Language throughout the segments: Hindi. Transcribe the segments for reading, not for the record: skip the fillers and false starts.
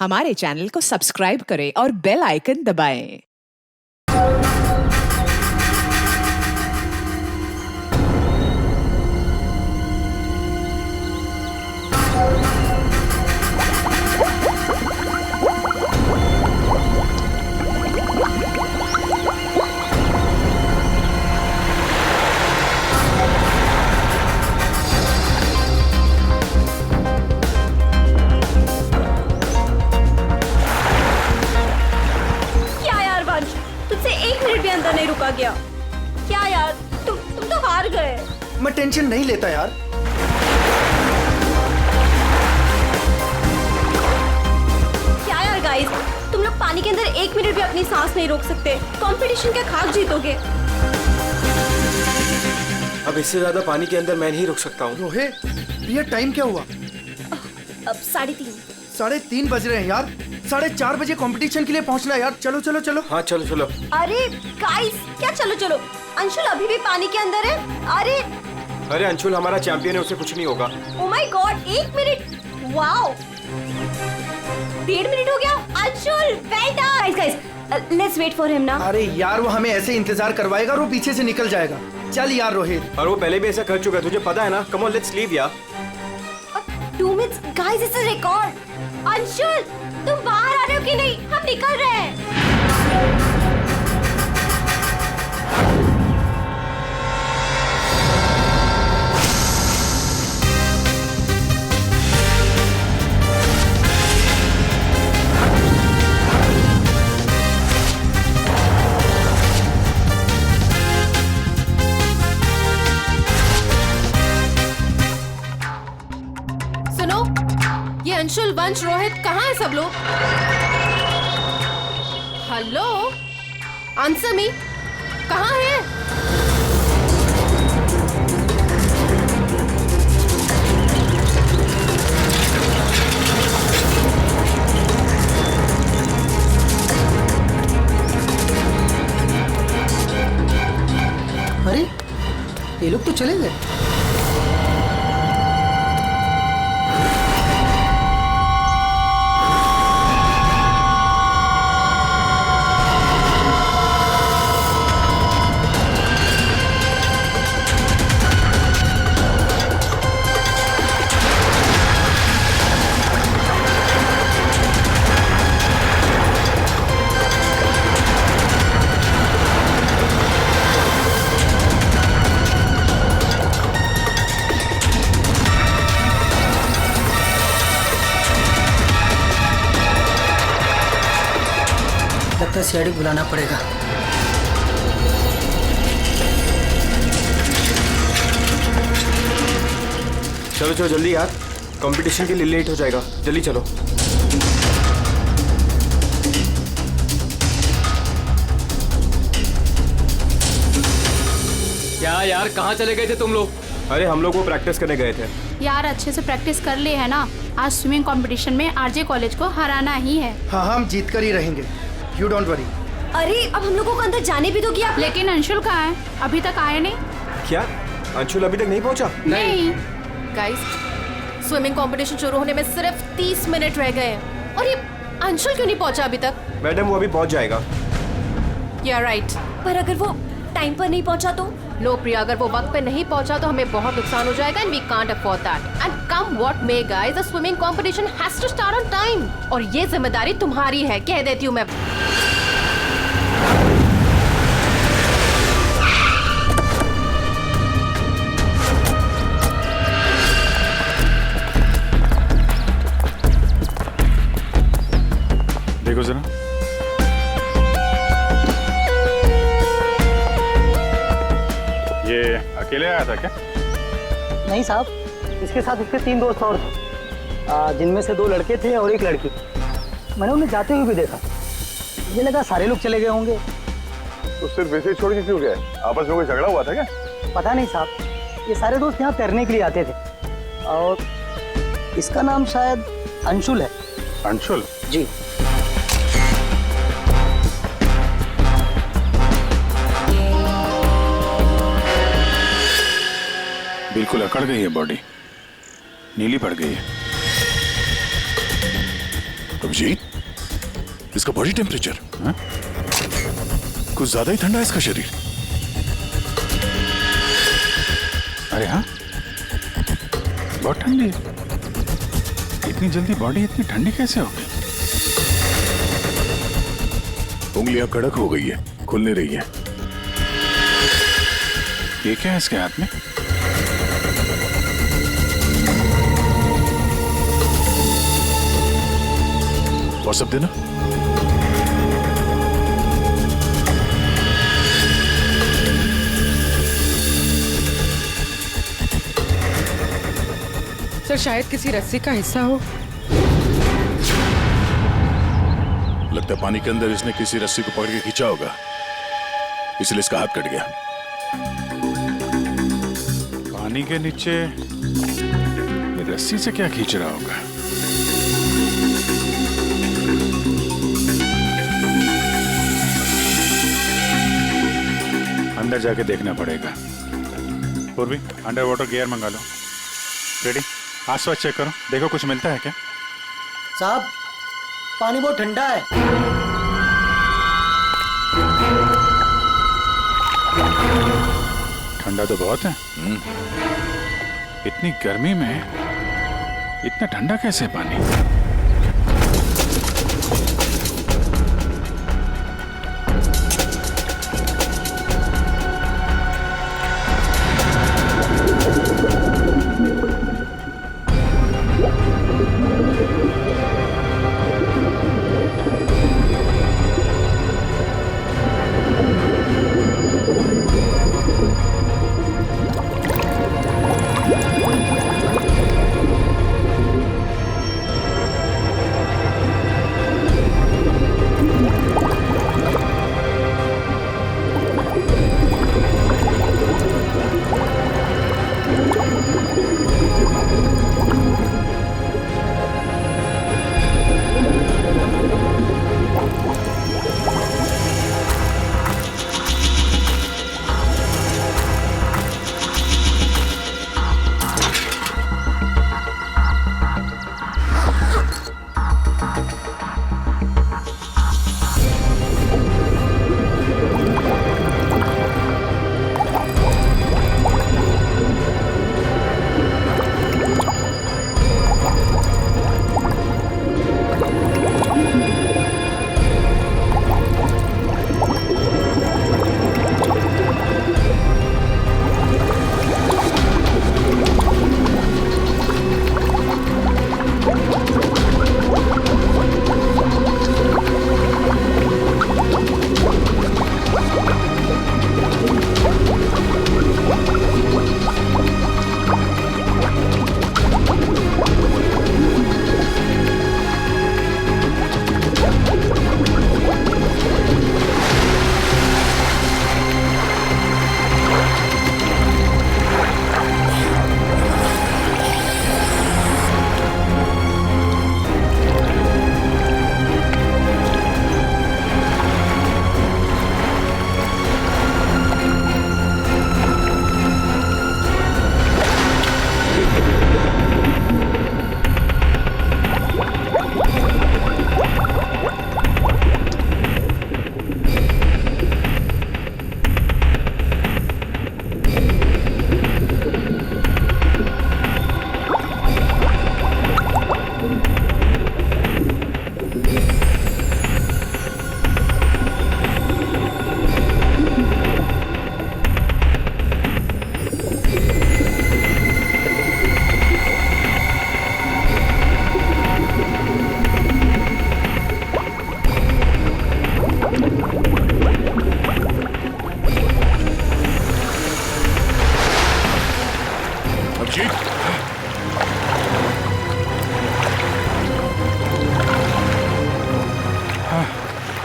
हमारे चैनल को सब्सक्राइब करें और बेल आइकन दबाएं। अंदर नहीं रुका गया क्या यार, तुम तो हार गए। मैं टेंशन नहीं लेता यार। क्या यार गाइस, तुम लोग पानी के अंदर 1 मिनट भी अपनी सांस नहीं रोक सकते। कंपटीशन क्या खाक जीतोगे। अब इससे ज्यादा पानी के अंदर मैं नहीं रुक सकता हूँ। रोहित, ये टाइम क्या हुआ? अब 3:30। 3:30 बज रहे हैं यार। 4:30 बजे कंपटीशन के लिए पहुंचना है यार। चलो चलो चलो। हाँ चलो चलो। अरे गाइस, क्या चलो चलो, अंशुल अभी भी पानी के अंदर है। अरे अंशुल हमारा चैंपियन है, उसे कुछ नहीं होगा। Oh my god, 1 minute. Wow, 1.5 minute हो गया। Anshul well done. Guys let's wait for him ना। अरे यार, वो हमें ऐसे इंतजार करवाएगा और वो पीछे से निकल जाएगा। चल यार रोहित। और वो पहले भी ऐसा कर चुका है, तुझे पता है ना। कम ऑन लेट्स लीव यार। 2 minutes guys, this is record. Anshul तुम बाहर आ रहे हो कि नहीं? हम निकल रहे हैं। सुनो, ये अंशुल, वंश, रोहित कहाँ है सब लोग? हेलो, आंसर मी, कहाँ है? अरे ये लोग तो चले गए। लगता है सीआईडी बुलाना पड़ेगा। चलो चलो जल्दी यार, कंपटीशन के लिए लेट हो जाएगा। जल्दी चलो। क्या यार, कहाँ चले गए थे तुम लोग? अरे हम लोग वो प्रैक्टिस करने गए थे यार। अच्छे से प्रैक्टिस कर ले है ना। आज स्विमिंग कंपटीशन में आरजे कॉलेज को हराना ही है। हाँ हम जीत कर ही रहेंगे, यू डोंट वरी। अरे अब हम लोगों को अंदर जाने भी दोगी आप? लेकिन अंशुल कहाँ है? अभी तक आया नहीं। क्या अंशुल अभी तक नहीं पहुंचा? नहीं। गाइस, स्विमिंग कंपटीशन शुरू होने में सिर्फ 30 मिनट रह गए हैं और ये अंशुल क्यों नहीं पहुंचा अभी तक? मैडम वो अभी पहुंच जाएगा। या राइट। पर अगर वो टाइम पर नहीं पहुंचा तो? नो प्रिया, अगर वो वक्त पे नहीं पहुंचा तो हमें बहुत नुकसान हो जाएगा and we can't afford that. And come what may guys, the swimming competition has to start on time और ये जिम्मेदारी तुम्हारी है, कह देती हूँ मैं। देखो जरा, ये अकेले आया था क्या? नहीं साहब, इसके साथ उसके 3 दोस्त और थे, जिनमें से 2 लड़के थे और 1 लड़की। मैंने उन्हें जाते हुए भी देखा। मुझे लगा सारे लोग चले गए होंगे। तो सिर्फ वैसे ही छोड़ के क्यों गया? आपस में कोई झगड़ा हुआ था क्या? पता नहीं साहब, ये सारे दोस्त यहाँ तैरने के लिए आते थे और इसका नाम शायद अंशुल है। अंशुल? जी। बिल्कुल अकड़ गई है बॉडी, नीली पड़ गई है। तो अभिजीत, इसका बॉडी टेम्परेचर कुछ ज्यादा ही ठंडा है इसका शरीर। अरे हाँ, बहुत ठंडी है। इतनी जल्दी बॉडी इतनी ठंडी कैसे हो गई? उंगलियां कड़क हो गई है, खुल नहीं रही है। ये क्या है इसके हाथ में? और सब देना। सर शायद किसी रस्सी का हिस्सा हो। लगता है पानी के अंदर इसने किसी रस्सी को पकड़ के खींचा होगा, इसलिए इसका हाथ कट गया। पानी के नीचे ये रस्सी से क्या खींच रहा होगा? अंदर जाके देखना पड़ेगा। पूर्वी, अंडर वाटर गियर मंगा लो। रेडी? आसपास चेक करो, देखो कुछ मिलता है क्या? साहब, पानी बहुत ठंडा है। ठंडा तो बहुत है। इतनी गर्मी में इतना ठंडा कैसे पानी?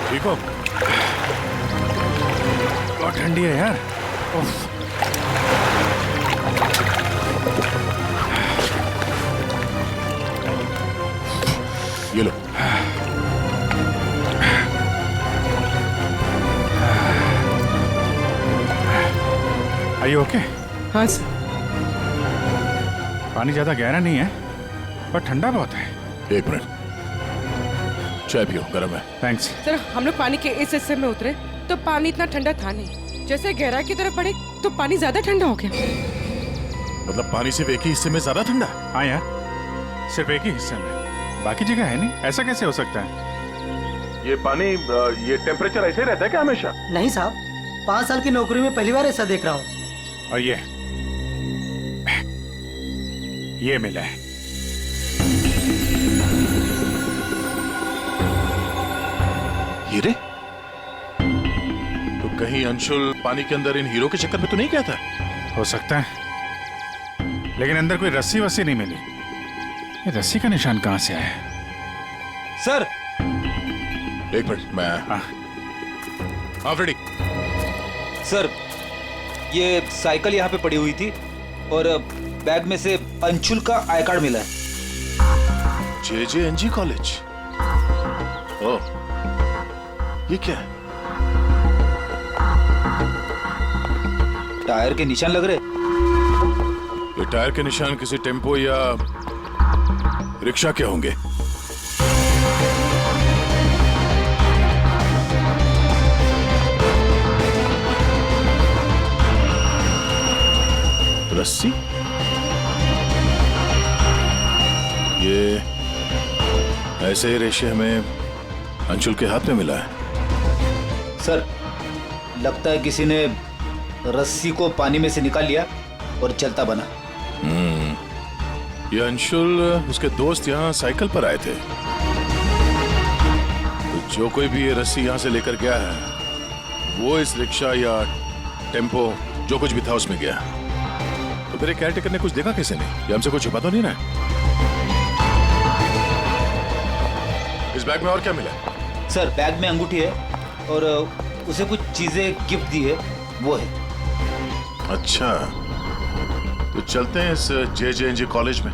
देखो बहुत ठंडी है यार। उफ। ये लो। Are you okay? हाँ सर। पानी ज्यादा गहरा नहीं है पर ठंडा बहुत है। एक मिनट, चाय पियो, गर्म है। थैंक्स। सर हम लोग पानी के इस हिस्से में उतरे तो पानी इतना ठंडा था नहीं, जैसे गहराई की तरफ बढ़े तो पानी ज्यादा ठंडा हो गया। मतलब पानी सिर्फ एक ही हिस्से में ज्यादा ठंडा? हाँ यार, सिर्फ एक ही हिस्से में, बाकी जगह है नहीं। ऐसा कैसे हो सकता है? ये पानी, ये टेम्परेचर ऐसे ही रहता है क्या हमेशा? नहीं साहब, 5 साल की नौकरी में पहली बार ऐसा देख रहा हूँ। और ये मिला है। हीरे? तो कहीं अंशुल पानी के अंदर इन हीरो के चक्कर में तो नहीं गया था? हो सकता है, लेकिन अंदर कोई रस्सी वस्सी नहीं मिली। ये रस्सी का निशान कहां से आया? सर एक मिनट, मैं हाँ फ्रेडी। सर, ये साइकिल यहाँ पे पड़ी हुई थी और बैग में से अंशुल का आई कार्ड मिला है। JJNG college? ओह, ये क्या है? टायर के निशान लग रहे। ये टायर के निशान किसी टेम्पो या रिक्शा के होंगे। रस्सी? ये ऐसे ही रेशे हमें अंशुल के हाथ में मिला है। सर, लगता है किसी ने रस्सी को पानी में से निकाल लिया और चलता बना। ये अंशुल, उसके दोस्त यहाँ साइकिल पर आए थे, तो जो कोई भी ये रस्सी यहाँ से लेकर गया है, वो इस रिक्शा या टेम्पो जो कुछ भी था उसमें गया। तो मेरे केयरटेकर ने कुछ देखा कैसे नहीं? ये हमसे कुछ छुपा तो नहीं रहा? इस बैग में और क्या मिला? सर, बैग में अंगूठी है और उसे कुछ चीजें गिफ्ट दी है, वो है। अच्छा, तो चलते हैं इस JJNG कॉलेज में।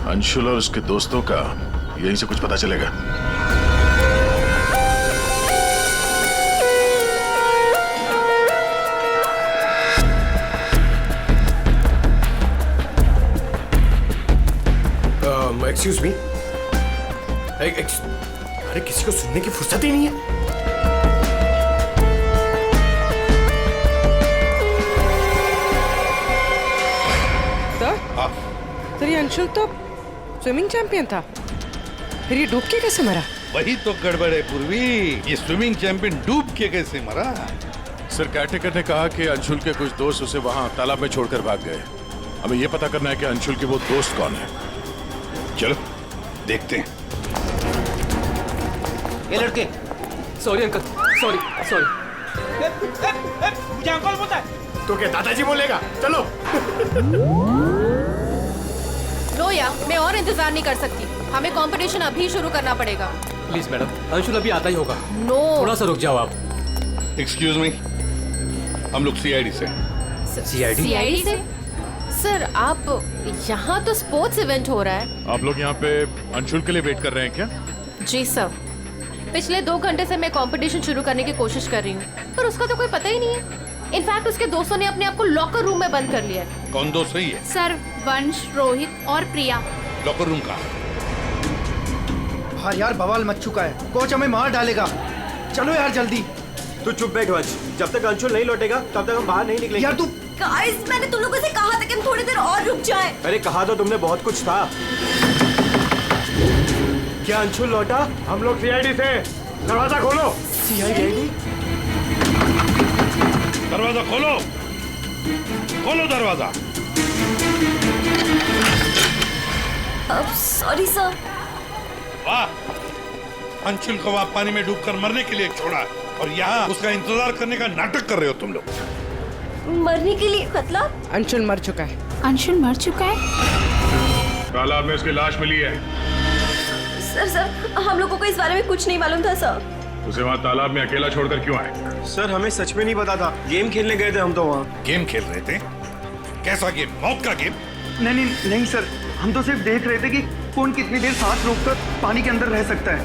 अंशुल और उसके दोस्तों का यहीं से कुछ पता चलेगा। एक्सक्यूज मी, अरे किसी को सुनने की फुर्सत ही नहीं है। सर, ये अंशुल तो स्विमिंग चैंपियन था, फिर ये डूब के कैसे मरा? वही तो गड़बड़ है पूर्वी, ये स्विमिंग चैंपियन डूब के कैसे मरा? सर, केयरटेकर ने कहा कि अंशुल के कुछ दोस्त उसे वहां तालाब में छोड़कर भाग गए। हमें यह पता करना है कि अंशुल के वो दोस्त कौन है। चलो देखते हैं। ये लड़के। Sorry uncle, sorry. मुझे अंकल बोलता है तो क्या दादाजी बोलेगा? चलो। रोया, मैं और इंतजार नहीं कर सकती, हमें कंपटीशन अभी शुरू करना पड़ेगा। प्लीज मैडम, अंशुल अभी आता ही होगा। नो, थोड़ा सा रुक जाओ आप। एक्सक्यूज मी, हम लोग CID से। CID से? सर, आप यहाँ तो स्पोर्ट्स इवेंट हो रहा है। आप लोग यहाँ पे अंशुल के लिए वेट कर रहे हैं क्या? जी सर, पिछले 2 घंटे से मैं कंपटीशन शुरू करने की कोशिश कर रही हूँ, पर उसका तो कोई पता ही नहीं है। इनफैक्ट उसके दोस्तों ने अपने आप को लॉकर रूम में बंद कर लिया है। कौन दोस्त सही है? सर, वंश, रोहित और प्रिया। लॉकर रूम का? हाँ यार, बवाल मच चुका है, कोच हमें मार डालेगा। चलो यार जल्दी। तू चुप बैठ वंश, जब तक अंशुल नहीं लौटेगा तब तक हम बाहर नहीं निकलेंगे। यार तू। गाइस, मैंने तुम लोगों से कहा था कि हम थोड़ी देर और रुक जाएं। अरे कहा तो तुमने बहुत कुछ था। क्या अंशुल लौटा? हम लोग CID से। दरवाजा खोलो। CID? दरवाजा खोलो, खोलो दरवाजा। Sorry sir. वाह, अंशुल को वहां पानी में डूबकर मरने के लिए छोड़ा और यहाँ उसका इंतजार करने का नाटक कर रहे हो तुम लोग। मरने के लिए मतलब? अंशुल मर चुका है। अंशुल मर चुका है? तालाब में उसकी लाश मिली है। सर, हम लोगों को इस बारे में कुछ नहीं मालूम था सर। उसे वहाँ तालाब में अकेला छोड़कर क्यों आए? सर, हमें सच में नहीं पता था, गेम खेलने गए थे हम तो वहाँ। गेम खेल रहे थे? कैसा गेम? मौत का गेम? नहीं सर, हम तो सिर्फ देख रहे थे कि कौन कितनी देर सांस रोककर पानी के अंदर रह सकता है।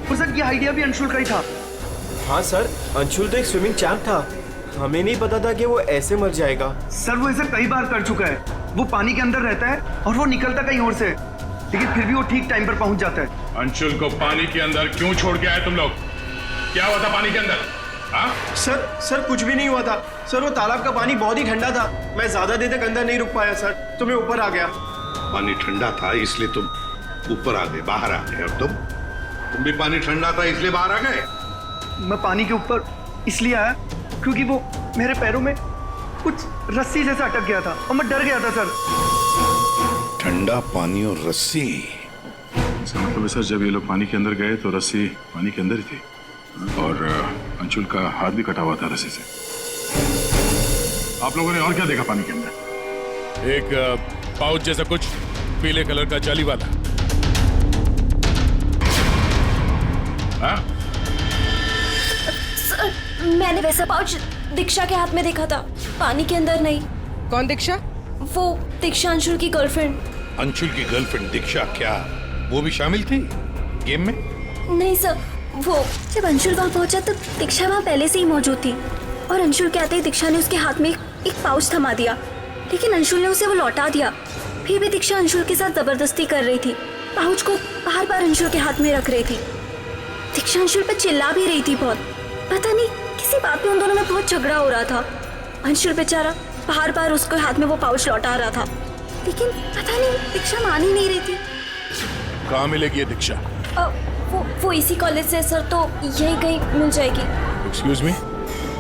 और सर, ये आइडिया भी अंशुल का ही था। हाँ सर, अंशुल तो एक स्विमिंग चैंप था, हमें नहीं पता था कि वो ऐसे मर जाएगा। सर, वो ऐसा कई बार कर चुका है। वो पानी के अंदर रहता है और वो निकलता कहीं और से, लेकिन फिर भी वो ठीक टाइम पर पहुंच जाता है। अंशुल को पानी के अंदर क्यों छोड़ के आए तुम लोग? क्या हुआ था पानी के अंदर? हाँ? सर कुछ भी नहीं हुआ था सर। वो तालाब का पानी बहुत ही ठंडा था। मैं ज्यादा देर तक अंदर नहीं रुक पाया सर, तो मैं ऊपर आ गया। पानी ठंडा था इसलिए तुम ऊपर आ गए, बाहर आ गए। और तुम भी पानी ठंडा था इसलिए बाहर आ गए? मैं पानी के ऊपर इसलिए आया क्योंकि वो मेरे पैरों में कुछ रस्सी जैसा अटक गया था और मैं डर गया था सर। ठंडा पानी और रस्सी? इसका मतलब है सर, जब ये लोग पानी के अंदर गए तो रस्सी पानी के अंदर ही थी और अंशुल का हाथ भी कटा हुआ था रस्सी से। आप लोगों ने और क्या देखा पानी के अंदर? एक पाउच जैसा कुछ पीले कलर का जाली वाला। हाँ? सर, मैंने वैसा पाउच दीक्षा के हाथ में देखा था, पानी के अंदर नहीं। कौन दीक्षा? वो दीक्षा अंशुल की गर्लफ्रेंड। अंशुल की गर्लफ्रेंड दीक्षा? क्या वो भी शामिल थी गेम में? नहीं सर, वो जब अंशुल वहाँ पहुंचा तब दीक्षा वहाँ पहले से ही मौजूद थी और अंशुल के आते ही दीक्षा ने उसके हाथ में एक पाउच थमा दिया, लेकिन अंशुल ने उसे वो लौटा दिया। फिर भी दीक्षा अंशुल के साथ जबरदस्ती कर रही थी, पाउच को बार बार अंशुल के हाथ में रख रही थी। दीक्षा अंशुल पर चिल्ला भी रही थी बहुत, पता नहीं किसी बात पे उन दोनों में बहुत झगड़ा हो रहा था। अंशुल बेचारा बार बार उसके हाथ में वो पाउच लौटा रहा था, लेकिन पता नहीं दीक्षा मान ही नहीं रही थी। कहाँ मिलेगी ये दीक्षा? वो इसी कॉलेज से सर, तो यही कहीं मिल जाएगी। एक्सक्यूज मी,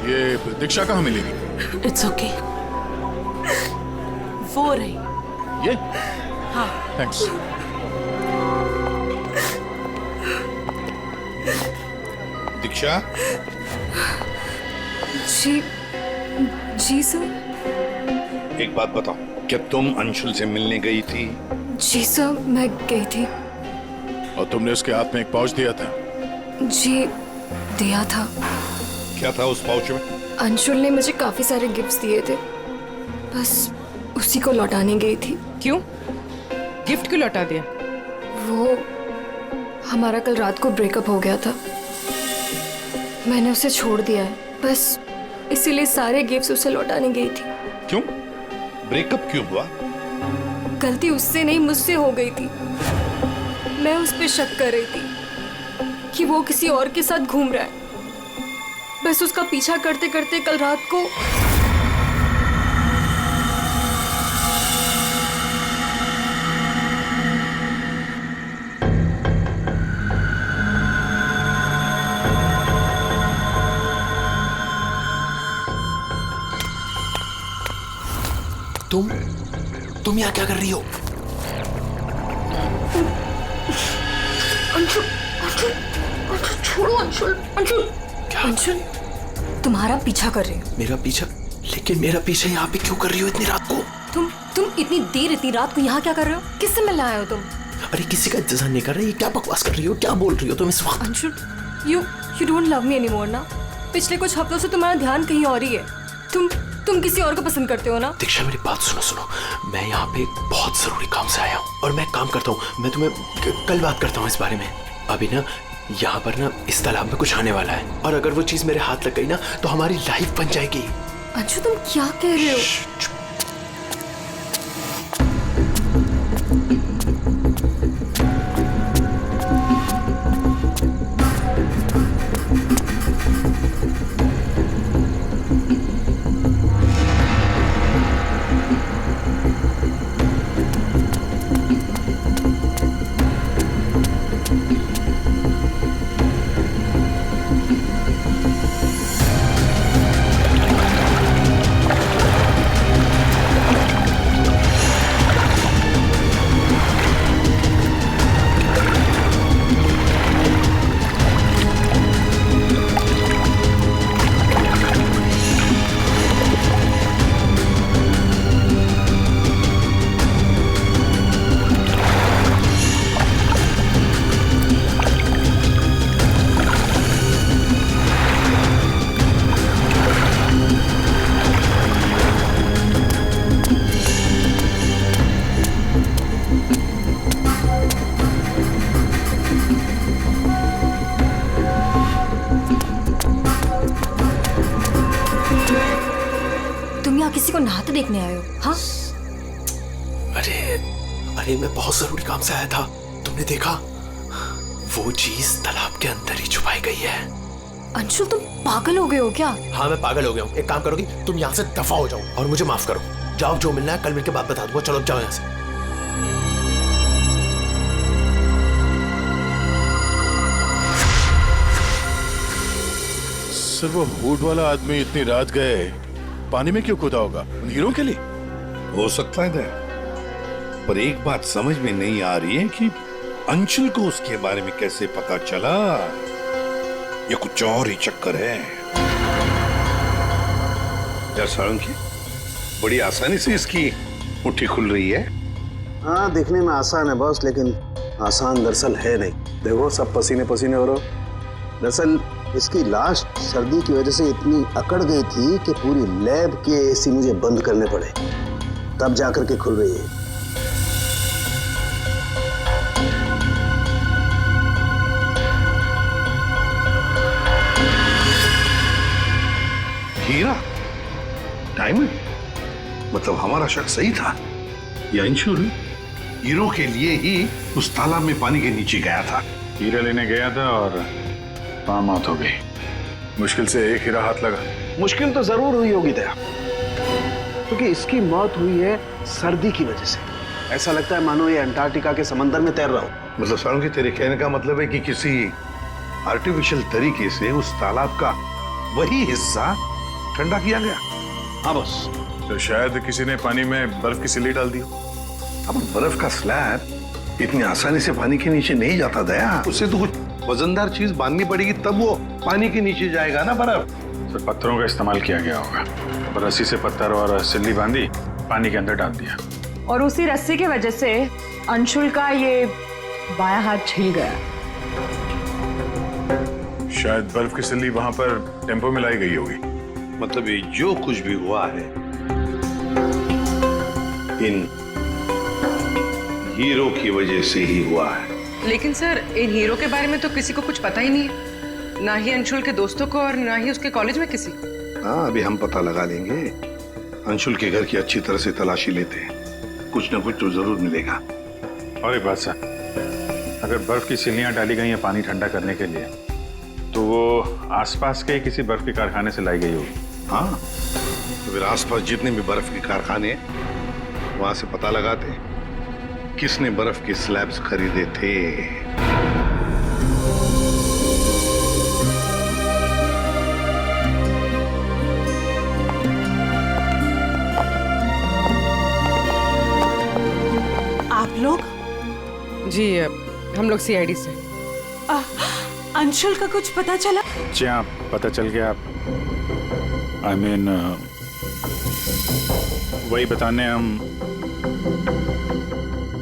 ये दीक्षा कहाँ मिलेगी? इट्स ओके, वो रही। ये? हाँ। थैंक्स। दीक्षा? जी सर। एक बात बताओ, क्या तुम अंशुल से मिलने गई थी? जी सर, मैं गई थी। और तुमने उसके हाथ में एक पाउच दिया था? जी दिया था। क्या था उस पाउच में? अंशुल ने मुझे काफी सारे गिफ्ट्स दिए थे, बस उसी को लौटाने गई थी। क्यों? गिफ्ट क्यों लौटा दिया? वो हमारा कल रात को ब्रेकअप हो गया था, मैंने उसे छोड़ दिया है, बस इसीलिए सारे गिफ्ट्स उसे लौटाने गई थी। क्यों? ब्रेकअप क्यों हुआ? गलती उससे नहीं, मुझसे हो गई थी। मैं उस पर शक कर रही थी कि वो किसी और के साथ घूम रहा है, बस उसका पीछा करते करते कल रात को तुम यहाँ क्या कर रही हो? छोड़ो अंशुल। अंशुल तुम्हारा पीछा कर रही हूँ। मेरा पीछा? लेकिन मेरा पीछा यहाँ पे क्यों कर रही हो इतनी रात को? तुम इतनी देर इतनी रात को यहाँ क्या कर रहे हो? किससे मिलने आए हो तुम? अरे किसी का इंतजार नहीं कर रही, क्या बकवास कर रही हो, क्या बोल रही हो तुम इस वक्त? Anshul, you don't love me anymore ना? पिछले कुछ हफ्तों से तुम्हारा ध्यान कहीं और ही है। तुम किसी और को पसंद करते हो ना? दीक्षा मेरी बात सुनो, मैं यहाँ पे बहुत जरूरी काम से आया हूँ और मैं काम करता हूँ। मैं तुम्हें कल बात करता हूँ इस बारे में। अभी ना यहाँ पर ना इस तालाब में कुछ आने वाला है और अगर वो चीज मेरे हाथ लग गई ना तो हमारी लाइफ बन जाएगी। अंशु तुम क्या कह रहे हो? किसी को नहाते देखने आए हो? हाँ? अरे मैं बहुत जरूरी काम से आया था, तुमने देखा? वो चीज तालाब के अंदर ही छुपाई गई है। अंशुल तुम पागल हो गए हो क्या? हाँ मैं पागल हो गया हूँ। एक काम करोगी, तुम यहाँ से दफा हो जाओ और मुझे माफ करो। जाओ, जो मिलना है कल मिलके बात बता दूंगा। चलो अब जाओ यहाँ से। सर वो हुड वाला आदमी इतनी रात गए पानी में क्यों कूदा होगा? उन हीरो के लिए हो सकता है दया, पर एक बात समझ में नहीं आ रही है कि अंशुल को उसके बारे में कैसे पता चला। ये कुछ और ही चक्कर है। सारंगी, बड़ी आसानी से इसकी मुट्ठी खुल रही है। हाँ दिखने में आसान है बॉस, लेकिन आसान दरअसल है नहीं। देखो सब पसीने पसीने हो रहे। दरअसल इसकी लाश सर्दी की वजह से इतनी अकड़ गई थी कि पूरी लैब के एसी मुझे बंद करने पड़े, तब जाकर के खुल रही है। हीरा, डायमंड, मतलब हमारा शक सही था। ये अंशुल हीरो के लिए ही उस तालाब में पानी के नीचे गया था। हीरा लेने गया था और वहां मौत हो गई। मुश्किल से एक हीरा हाथ लगा। मुश्किल तो जरूर हुई होगी दया, क्योंकि इसकी मौत हुई है सर्दी की वजह से। ऐसा लगता है मानो ये अंटार्कटिका के समंदर में तैर रहा हो। मतलब सारंगी, तेरे कहने का मतलब है कि किसी आर्टिफिशियल तरीके से उस तालाब का वही हिस्सा ठंडा किया गया। हाँ बस। तो शायद किसी ने पानी में बर्फ की सिल्ली डाल दी। अब बर्फ का स्लैब इतनी आसानी से पानी के नीचे नहीं जाता दया। उससे तो कुछ वजनदार चीज बांधनी पड़ेगी, तब वो पानी के नीचे जाएगा ना बर्फ। तो पत्थरों का इस्तेमाल किया गया होगा। रस्सी से पत्थर और सिल्ली बांधी, पानी के अंदर डाल दिया। और उसी रस्सी की वजह से अंशुल का ये बायां हाथ छिल गया। शायद बर्फ की सिल्ली वहां पर टेम्पो में लाई गई होगी। मतलब ये जो कुछ भी हुआ है इन हीरो की वजह से ही हुआ है। लेकिन सर इन हीरो के बारे में तो किसी को कुछ पता ही नहीं है, ना ही अंशुल के दोस्तों को और ना ही उसके कॉलेज में किसी को। हाँ अभी हम पता लगा लेंगे। अंशुल के घर की अच्छी तरह से तलाशी लेते हैं, कुछ ना कुछ तो जरूर मिलेगा। और एक बात सर, अगर बर्फ की सिल्लियां डाली गई हैं पानी ठंडा करने के लिए, तो वो आसपास के किसी बर्फ के कारखाने से लाई गई होगी। हाँ तो फिर आसपास जितने भी बर्फ के कारखाने हैं वहां से पता लगाते हैं किसने बर्फ के स्लैब्स खरीदे थे। आप लोग? जी हम लोग सीआईडी से। अंशुल का कुछ पता चला? जी हाँ पता चल गया। I mean, वही बताने हम,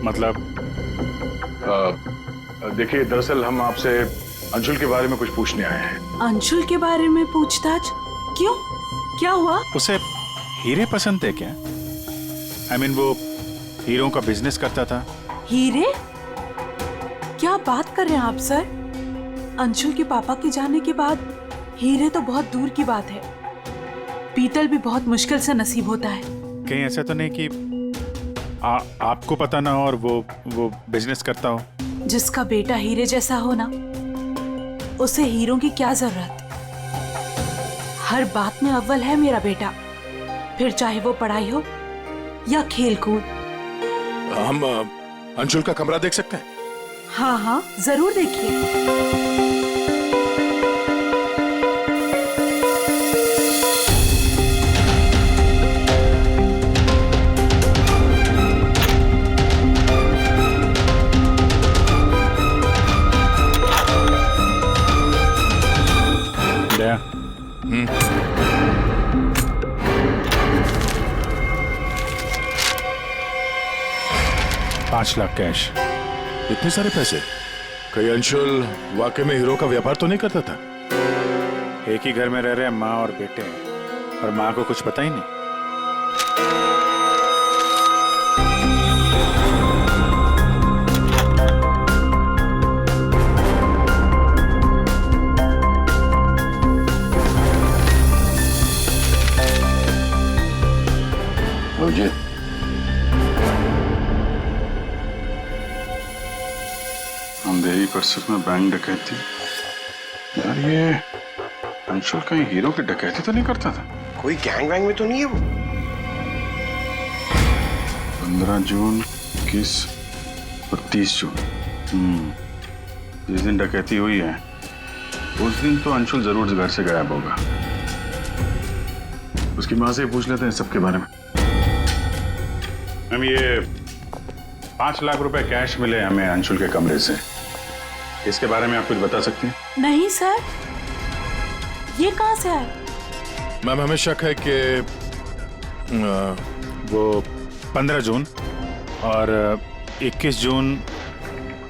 मतलब देखिए दरअसल हम आपसे अंशुल के बारे में कुछ पूछने आए हैं। अंशुल के बारे में पूछताछ? क्यों, क्या हुआ? उसे हीरे पसंद थे क्या? I mean, वो हीरों का बिजनेस करता था। हीरे? क्या बात कर रहे हैं आप सर? अंशुल के पापा के जाने के बाद हीरे तो बहुत दूर की बात है। पीतल भी बहुत मुश्किल से नसीब होता है। कहीं ऐसा तो नहीं कि आपको पता ना हो और वो बिजनेस करता हो? जिसका बेटा हीरे जैसा हो ना, उसे हीरों की क्या जरूरत। हर बात में अव्वल है मेरा बेटा, फिर चाहे वो पढ़ाई हो या खेल कूद। हम अंशुल का कमरा देख सकते हैं? हाँ हाँ जरूर देखिए। दया, 5 लाख कैश। इतने सारे पैसे? कहीं अंशुल वाकई में हीरो का व्यापार तो नहीं करता था? एक ही घर में रह रहे हैं माँ और बेटे, और माँ को कुछ पता ही नहीं। अंधेरी पर सच में बैंक डकैती? यार ये अंशुल कहीं हीरो की डकैती तो नहीं करता था? कोई गैंग वैंग में तो नहीं है वो? 15 जून, 21 और 30 जून। जिस दिन डकैती हुई है उस दिन तो अंशुल जरूर घर से गायब होगा। उसकी माँ से पूछ लेते हैं सबके बारे में। मैम ये 5 लाख रुपए कैश मिले हमें अंशुल के कमरे से, इसके बारे में आप कुछ बता सकती हैं? नहीं सर, ये कहाँ से आए? मैम हमें शक है कि वो 15 जून और 21 जून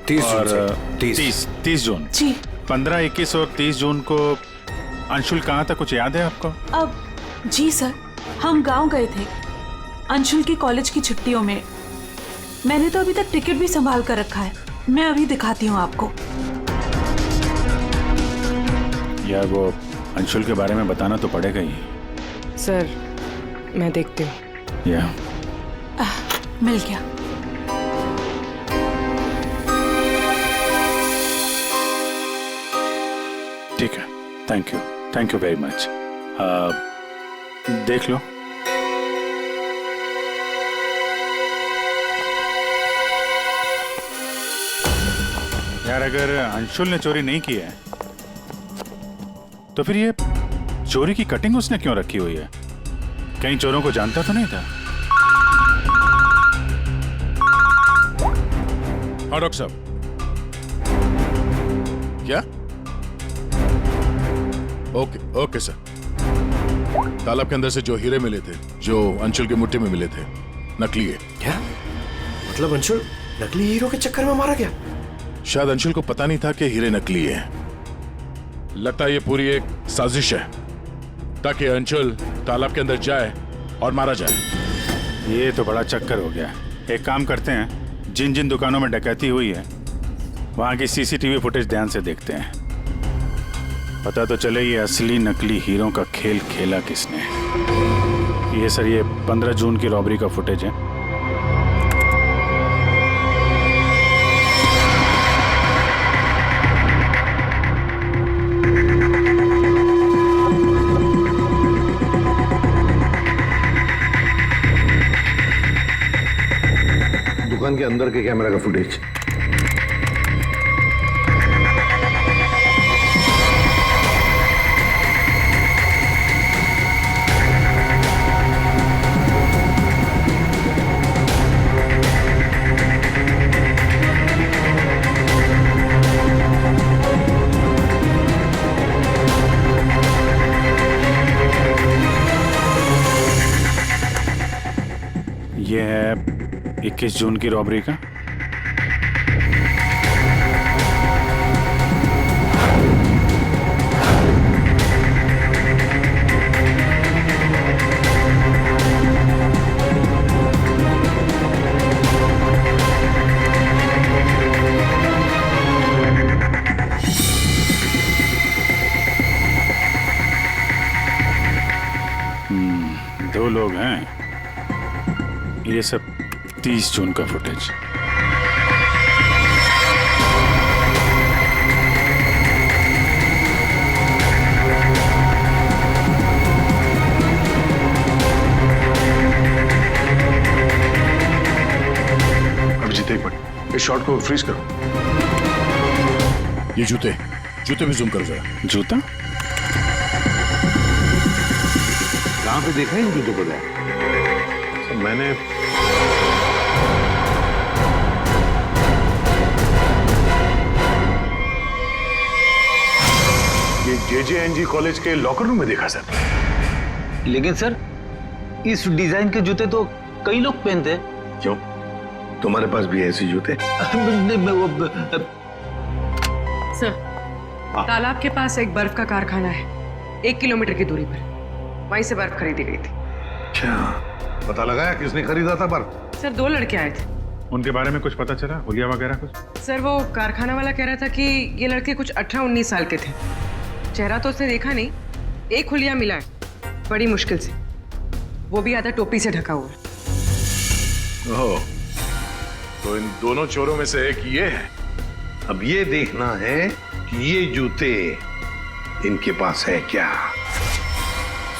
30 और जून 30 जून जी 15, 21 और 30 जून को अंशुल कहाँ था, कुछ याद है आपको? अब जी सर, हम गांव गए थे अंशुल की कॉलेज की छुट्टियों में। मैंने तो अभी तक टिकट भी संभाल कर रखा है, मैं अभी दिखाती हूँ आपको। यार वो अंशुल के बारे में बताना तो पड़ेगा ही। सर मैं देखती हूँ। या मिल गया। ठीक है, थैंक यू वेरी मच। देख लो। यार अगर अंशुल ने चोरी नहीं की है तो फिर ये चोरी की कटिंग उसने क्यों रखी हुई है? कहीं चोरों को जानता तो नहीं था? हाँ डॉक्टर साहब। क्या? Okay sir. तालाब के अंदर से जो हीरे मिले थे, जो अंशुल की मुट्ठी में मिले थे, नकली है। क्या मतलब? अंशुल नकली हीरो के चक्कर में मारा गया? शायद अंशुल को पता नहीं था कि हीरे नकली है। लगता है ये पूरी एक साजिश है ताकि अंशुल तालाब के अंदर जाए और मारा जाए। ये तो बड़ा चक्कर हो गया। एक काम करते हैं, जिन जिन दुकानों में डकैती हुई है वहां की सीसीटीवी फुटेज ध्यान से देखते हैं, पता तो चले ये असली नकली हीरो का खेल खेला किसने। ये सर, ये 15 जून की रॉबरी का फुटेज है। दुकान के अंदर के कैमरा का फुटेज। ये है 21 जून की रॉबरी का। दो लोग हैं। ये सब 30 जून का फुटेज। अभिजीत एक मिनट, इस शॉट को फ्रीज करो। ये जूते भी जूम करो जरा। जूता कहाँ पे देखा है इन जूतों को? मैंने ये JJNG कॉलेज के लॉकर रूम में देखा सर। लेकिन सर इस डिजाइन के जूते तो कई लोग पहनते हैं। क्यों, तुम्हारे पास भी ऐसे जूते? सर तालाब के पास एक बर्फ का कारखाना है, 1 किलोमीटर की दूरी पर। वहीं से बर्फ खरीदी गई थी। क्या पता लगाया किसने खरीदा था बर्फ? सर 2 लड़के आए थे। उनके बारे में कुछ पता चला, हुलिया वगैरह कुछ? सर वो कारखाना वाला कह रहा था कि ये लड़के कुछ 18-19 साल के थे। चेहरा तो उसने देखा नहीं, एक हुलिया मिला है बड़ी मुश्किल से, वो भी आधा टोपी से ढका हुआ है। ओह, तो इन दोनों चोरों में से एक ये है। अब ये देखना है कि ये जूते इनके पास है क्या।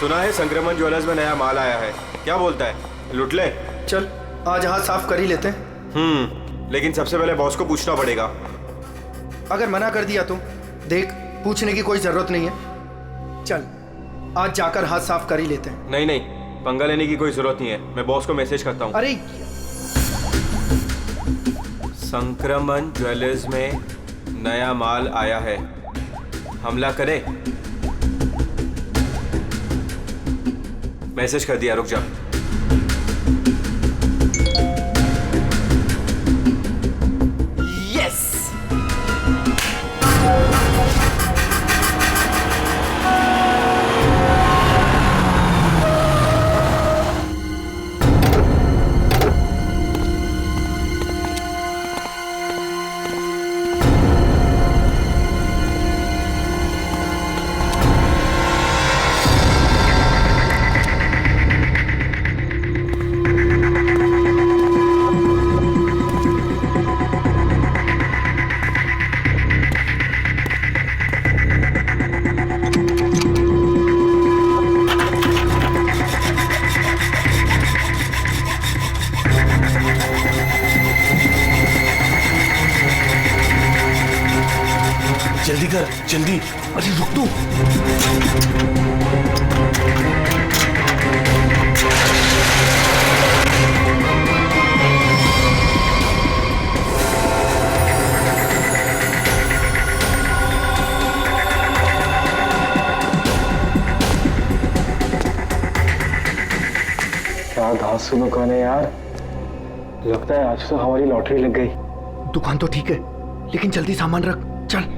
सुना है संक्रमण ज्वेलर्स में नया माल आया है, क्या बोलता है, लुट ले? चल आज हाथ साफ कर ही लेते हैं। लेकिन सबसे पहले बॉस को पूछना पड़ेगा। अगर मना कर दिया तो देख, पूछने की कोई जरूरत नहीं है। चल आज जाकर हाथ साफ कर ही लेते हैं। नहीं नहीं, पंगा लेने की कोई जरूरत नहीं है, मैं बॉस को मैसेज करता हूँ। अरे संक्रमण ज्वेलर्स में नया माल आया है, हमला करे? मैसेज कर दिया, रुक जा। यस। जल्दी कर, जल्दी। अरे रुक तू। क्या घास से दुकान है यार, लगता है आज तो हमारी लॉटरी लग गई। दुकान तो ठीक है, लेकिन जल्दी सामान रख, चल।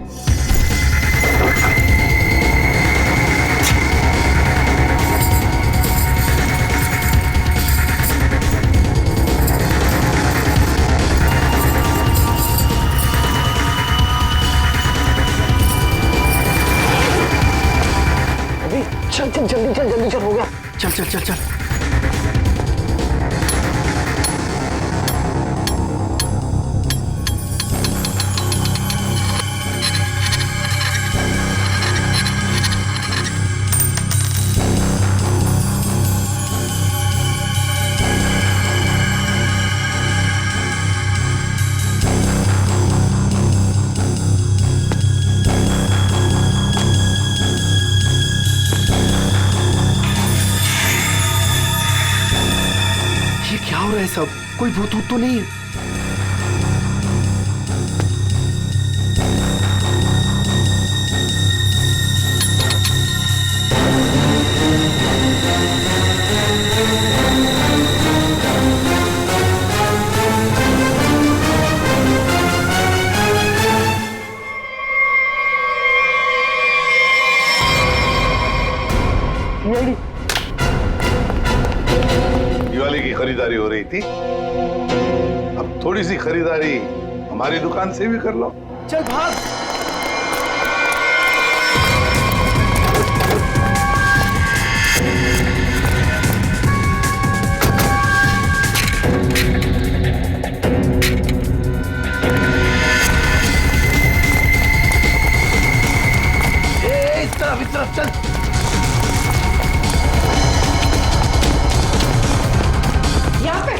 अभी चल चल जल्दी चल, जल्दी चल, हो गया। चल चल चल चल। क्या हो रहा है सब? कोई भूत तो नहीं है? दिवाली की खरीदारी हो रही थी, अब थोड़ी सी खरीदारी हमारी दुकान से भी कर लो। चल भाग। इस तरफ चल। यहाँ पे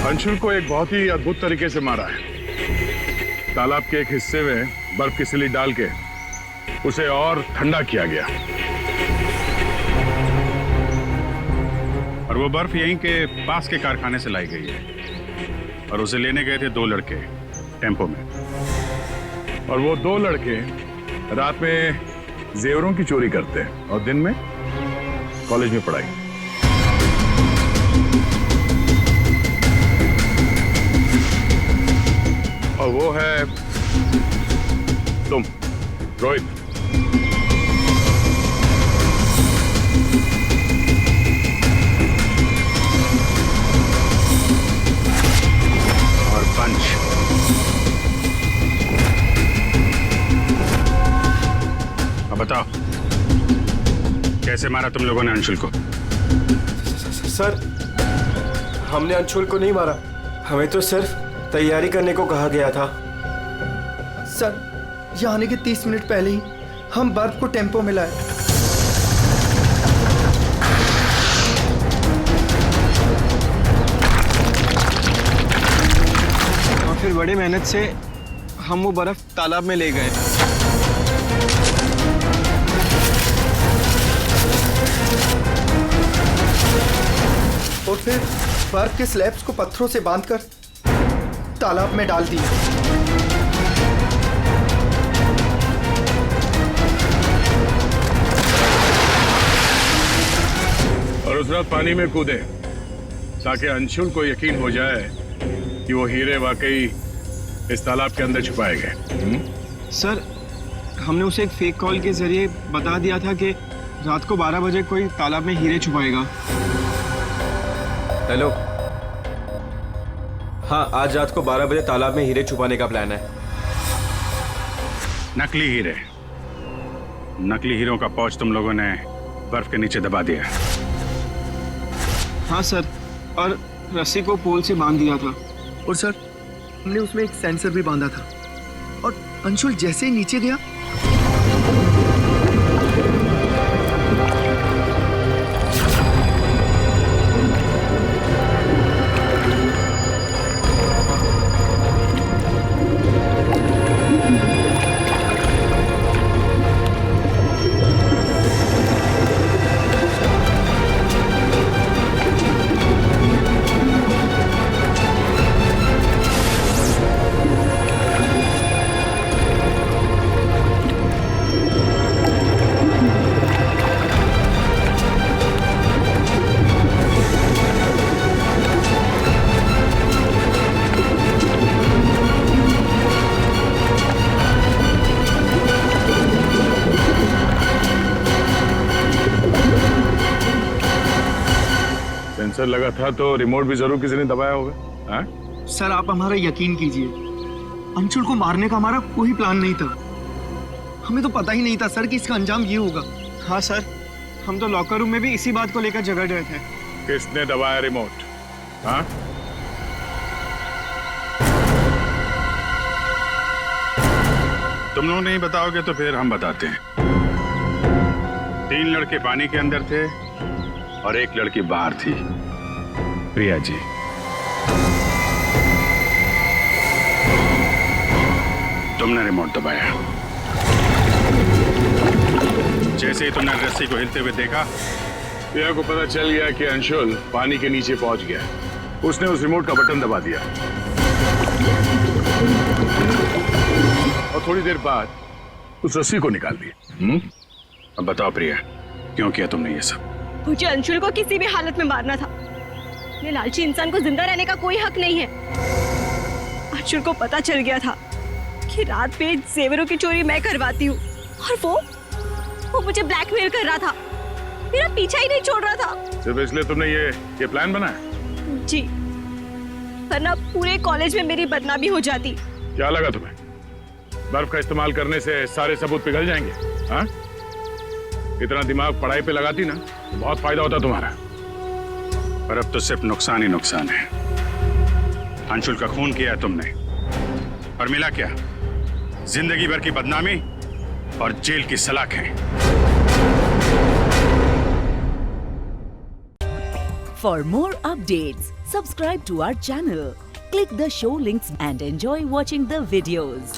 अंशुल को एक बहुत ही अद्भुत तरीके से मारा है। तालाब के एक हिस्से में बर्फ की सिल्ली डाल के उसे और ठंडा किया गया, और वो बर्फ यहीं के पास के कारखाने से लाई गई है, और उसे लेने गए थे 2 लड़के टेम्पो में। और वो दो लड़के रात में जेवरों की चोरी करते हैं और दिन में कॉलेज में पढ़ाई। और वो है तुम, रोहित। और पंच। अब बताओ, कैसे मारा तुम लोगों ने अंशुल को? सर, हमने अंशुल को नहीं मारा, हमें तो सिर्फ तैयारी करने को कहा गया था। सर, यहाँ आने के 30 मिनट पहले ही हम बर्फ को टेम्पो में लाए। और फिर बड़ी मेहनत से हम वो बर्फ तालाब में ले गए। और फिर बर्फ के स्लैब्स को पत्थरों से बांधकर तालाब में डाल दिए। और उस रात पानी में कूदे ताकि अंशुल को यकीन हो जाए कि वो हीरे वाकई इस तालाब के अंदर छुपाए गए। सर, हमने उसे एक फेक कॉल के जरिए बता दिया था कि रात को 12 बजे कोई तालाब में हीरे छुपाएगा। हेलो, हाँ, आज रात को 12 बजे तालाब में हीरे छुपाने का प्लान है। नकली हीरे, नकली हीरों का पौच तुम लोगों ने बर्फ के नीचे दबा दिया। हाँ सर, और रस्सी को पोल से बांध दिया था। और सर, हमने उसमें एक सेंसर भी बांधा था और अंशुल जैसे ही नीचे गया सेंसर लगा था तो रिमोट भी जरूर किसी ने दबाया होगा। हाँ? सर, आप हमारा यकीन कीजिए, अंशुल को मारने का हमारा कोई प्लान नहीं था। हमें तो पता ही नहीं था सर कि इसका अंजाम ये होगा। हाँ सर, हम तो लॉकर रूम में भी इसी बात को लेकर झगड़ रहे थे। किसने दबाया रिमोट? हाँ? तुम लोग नहीं बताओगे तो फिर हम बताते हैं। 3 लड़के पानी के अंदर थे और 1 लड़की बाहर थी, प्रिया जी। तुमने रिमोट दबाया। जैसे ही तुमने रस्सी को हिलते हुए देखा, प्रिया को पता चल गया कि अंशुल पानी के नीचे पहुंच गया। उसने उस रिमोट का बटन दबा दिया और थोड़ी देर बाद उस रस्सी को निकाल दिया। अब बताओ प्रिया, क्यों किया तुमने ये सब? मुझे अंशुल को किसी भी हालत में मारना था। ये लालची इंसान को जिंदा रहने का कोई हक नहीं है। अंशुल को पता चल गया था कि रात में जेवरों की चोरी मैं करवाती हूँ और वो मुझे ब्लैकमेल कर रहा था, मेरा पीछा ही नहीं छोड़ रहा था। सिर्फ इसलिए तुमने ये प्लान बनाया? जी, वरना पूरे कॉलेज में मेरी बदनामी हो जाती। क्या लगा तुम्हें बर्फ का इस्तेमाल करने से सारे सबूत पिघल जाएंगे? हाँ? इतना दिमाग पढ़ाई पे लगाती ना तो बहुत फायदा होता तुम्हारा। पर अब तो सिर्फ नुकसान ही नुकसान है। अंशुल का खून किया है तुमने और मिला क्या? जिंदगी भर की बदनामी और जेल की सलाखें। For more updates, subscribe to our channel, click the show links and enjoy watching the videos.